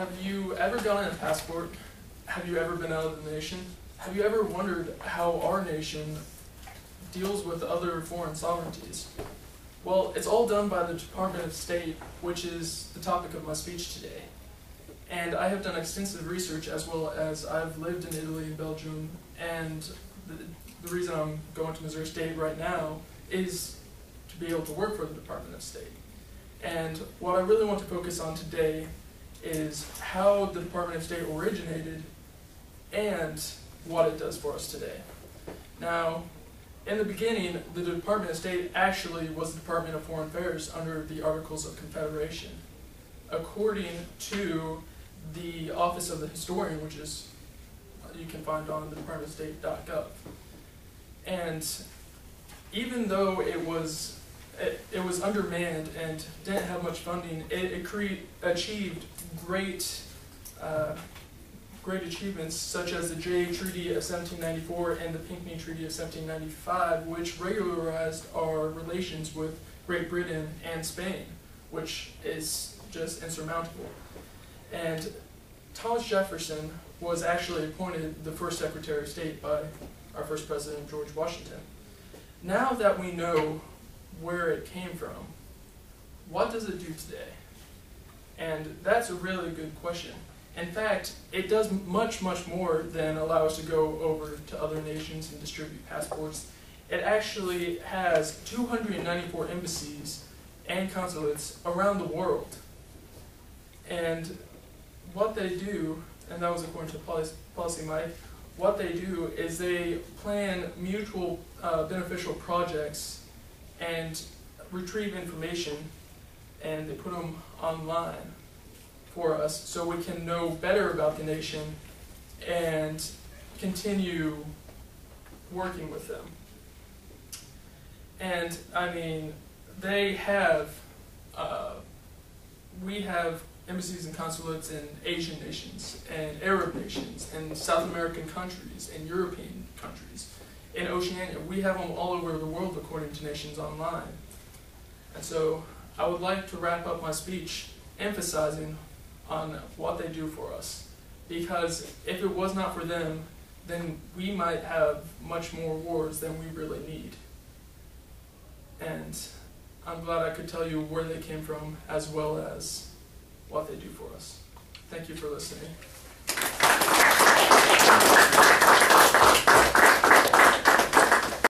Have you ever gotten a passport? Have you ever been out of the nation? Have you ever wondered how our nation deals with other foreign sovereignties? Well, it's all done by the Department of State, which is the topic of my speech today. And I have done extensive research, as well as I've lived in Italy and Belgium, and the reason I'm going to Missouri State right now is to be able to work for the Department of State. And what I really want to focus on today is how the Department of State originated and what it does for us today. Now, in the beginning, the Department of State actually was the Department of Foreign Affairs under the Articles of Confederation. According to the Office of the Historian, which is you can find on the departmentofstate.gov. And even though it was undermanned and didn't have much funding, it achieved great achievements, such as the Jay Treaty of 1794 and the Pinckney Treaty of 1795, which regularized our relations with Great Britain and Spain, which is just insurmountable. And Thomas Jefferson was actually appointed the first Secretary of State by our first President, George Washington. Now that we know where it came from, what does it do today? And that's a really good question. In fact, it does much, much more than allow us to go over to other nations and distribute passports. It actually has 294 embassies and consulates around the world. And what they do, and that was according to Policy Mike, what they do is they plan mutual beneficial projects and retrieve information, and they put them online for us so we can know better about the nation and continue working with them. And I mean, they have, we have embassies and consulates in Asian nations, and Arab nations, and South American countries, and European countries. In Oceania, we have them all over the world according to Nations Online. And so I would like to wrap up my speech emphasizing on what they do for us. Because if it was not for them, then we might have much more wars than we really need. And I'm glad I could tell you where they came from, as well as what they do for us. Thank you for listening.